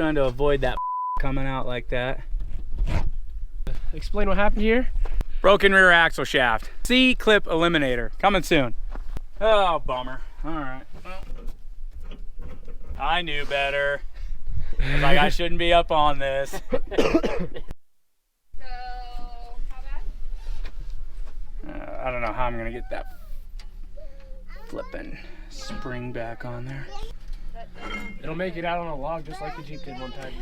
trying to avoid that coming out like that. Explain what happened here. Broken rear axle shaft. C-clip eliminator. Coming soon. Oh, bummer. All right. Well, I knew better. I was like, I shouldn't be up on this. So, how bad? I don't know how I'm going to get that flipping spring back on there. It'll make it out on a log just like the Jeep did one time.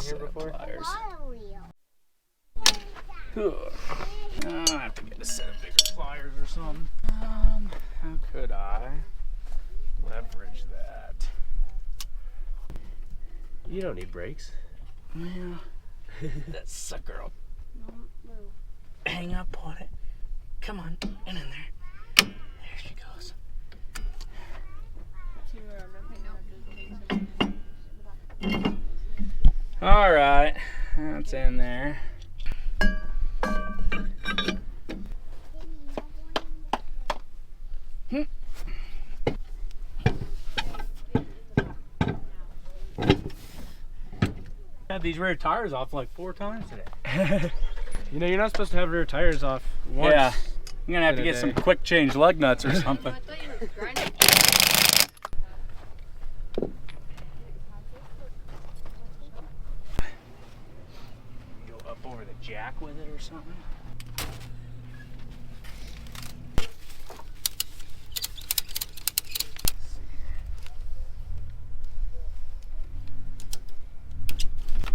Here before. Pliers. I have to get a set of bigger pliers or something. How could I leverage that? You don't need brakes. Yeah. That sucker will hang up on it. Come on, get in there. There she goes. All right, that's in there. Had these rear tires off like 4 times today. You know, you're not supposed to have rear tires off once. Yeah, I'm gonna have to get some quick change lug nuts or something. Go up over the jack with it or something.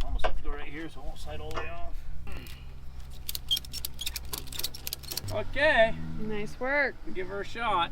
Almost have to go right here so it won't slide all the way off. Okay. Nice work. Give her a shot.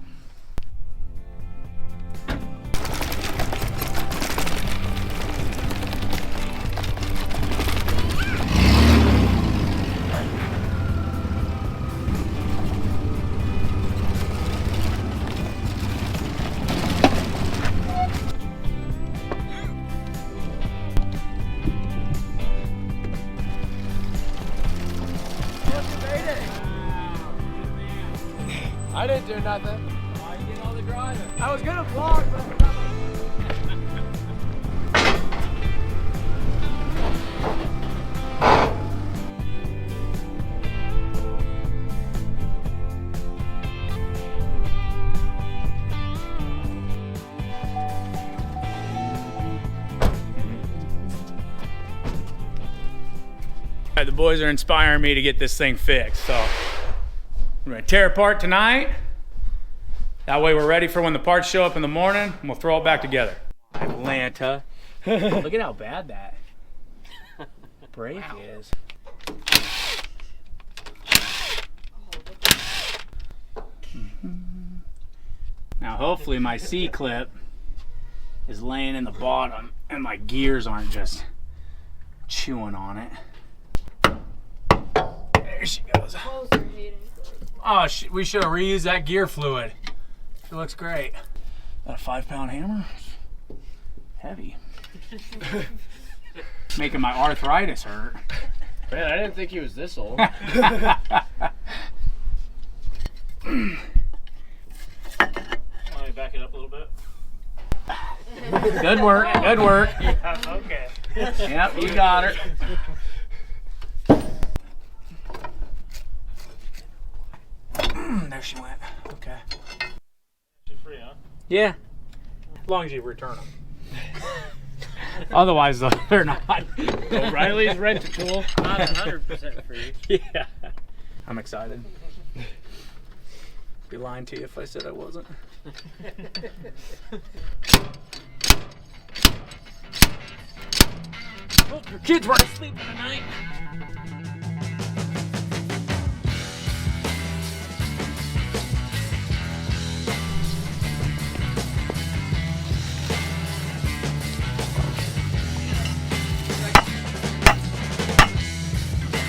I didn't do nothing. Why you did all the driving? I was gonna vlog, but I forgot All right, the boys are inspiring me to get this thing fixed, so we're gonna tear apart tonight. That way we're ready for when the parts show up in the morning, and we'll throw it back together. Atlanta. Look at how bad that brake is. Now hopefully my C-clip is laying in the bottom and my gears aren't just chewing on it. There she goes. Oh, we should have reused that gear fluid. It looks great. That a 5-pound hammer? Heavy. Making my arthritis hurt. Man, I didn't think he was this old. Let me back it up a little bit. Good work, good work. Yeah, okay. Yep, you got her. There she went. Okay. She's free, huh? Yeah. As long as you return them. Otherwise, they're not. O'Reilly's rent-a-tool. Not 100% free. Yeah. I'm excited. Be lying to you if I said I wasn't. Oh, your kids weren't asleep tonight.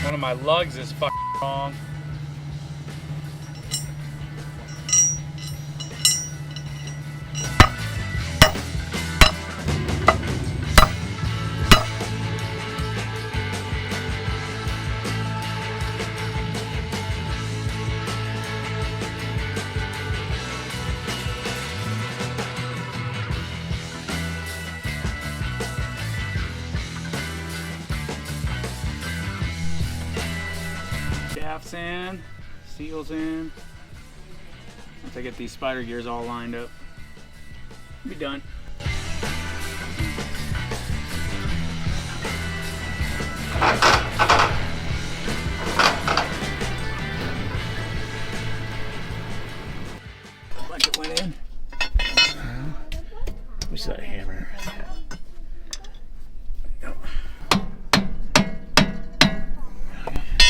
One of my lugs is fucking wrong. shafts in, seals in. Once I get these spider gears all lined up, be done. A bunch it went in. Where's that hammer?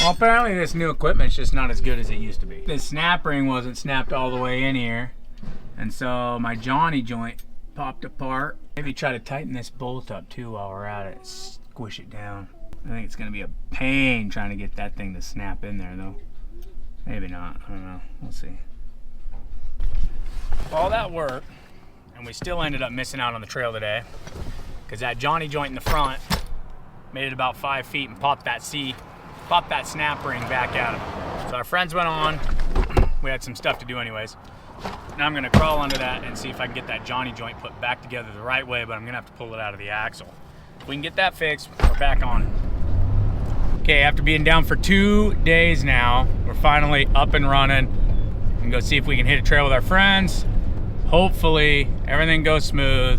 Well, apparently this new equipment's just not as good as it used to be. The snap ring wasn't snapped all the way in here, and so my Johnny joint popped apart. Maybe try to tighten this bolt up too while we're at it. Squish it down. I think it's gonna be a pain trying to get that thing to snap in there though. Maybe not, I don't know, we'll see. All that work, and we still ended up missing out on the trail today, because that Johnny joint in the front made it about 5 feet and popped that snap ring back at him. So our friends went on. We had some stuff to do anyways. Now I'm gonna crawl under that and see if I can get that Johnny joint put back together the right way, but I'm gonna have to pull it out of the axle. If we can get that fixed, we're back on. Okay, after being down for 2 days now, we're finally up and running. And go see if we can hit a trail with our friends. Hopefully everything goes smooth.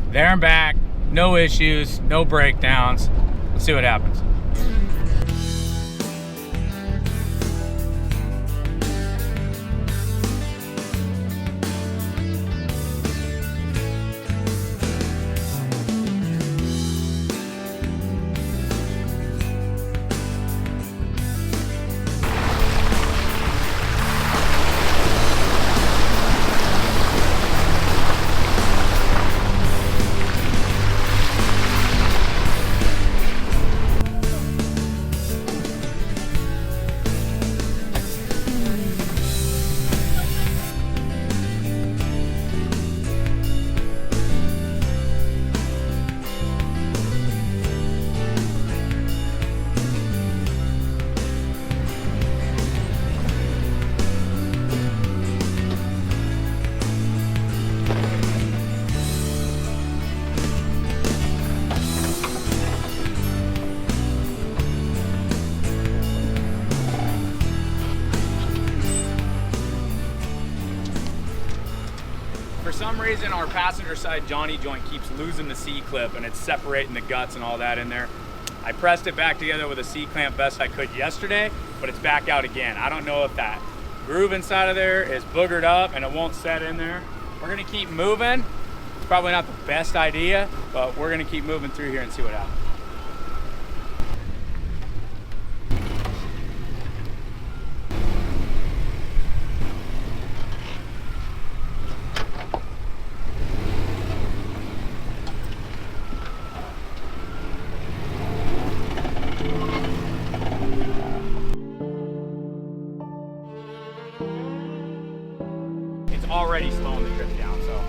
There and back, no issues, no breakdowns. Let's see what happens. For some reason, our passenger side Johnny joint keeps losing the C-clip and it's separating the guts and all that in there. I pressed it back together with a C-clamp best I could yesterday, but it's back out again. I don't know if that groove inside of there is boogered up and it won't set in there. We're gonna keep moving. It's probably not the best idea, but we're gonna keep moving through here and see what happens. Already slowing the trip down, so.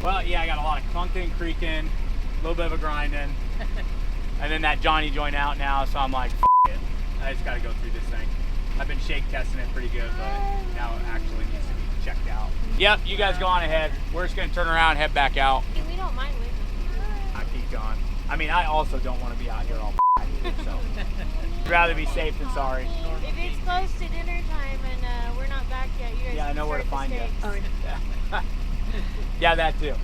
Well, yeah, I got a lot of clunking, creaking, a little bit of a grinding, and then that Johnny joint out now, so I'm like, F it. I just gotta go through this thing. I've been shake testing it pretty good, but now it actually needs to be checked out. Yep, you guys go on ahead. We're just gonna turn around and head back out. We don't mind waiting. I keep going. I mean, I also don't want to be out here all either, so. I'd rather be safe than sorry. If it's close to dinner time and we're not back yet, you guys Yeah, I know where to find you. Oh, yeah. Yeah, that too.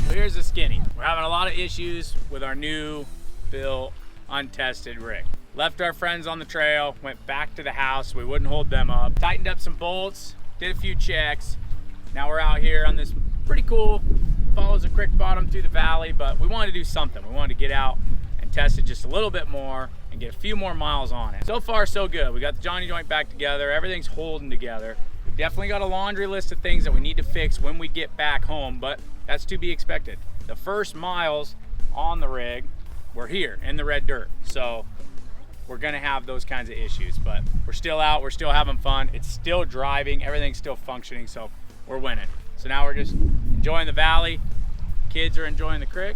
Here's the skinny. We're having a lot of issues with our new built, untested rig. Left our friends on the trail, went back to the house, we wouldn't hold them up. Tightened up some bolts, did a few checks. Now we're out here on this pretty cool, follows a creek bottom through the valley, but we wanted to do something. We wanted to get out and test it just a little bit more and get a few more miles on it. So far, so good. We got the Johnny joint back together, everything's holding together. We've definitely got a laundry list of things that we need to fix when we get back home, but that's to be expected. The first miles on the rig were here in the red dirt. So we're gonna have those kinds of issues. But we're still out, we're still having fun, it's still driving, everything's still functioning, so we're winning. So now we're just enjoying the valley, kids are enjoying the creek.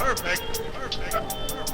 Perfect.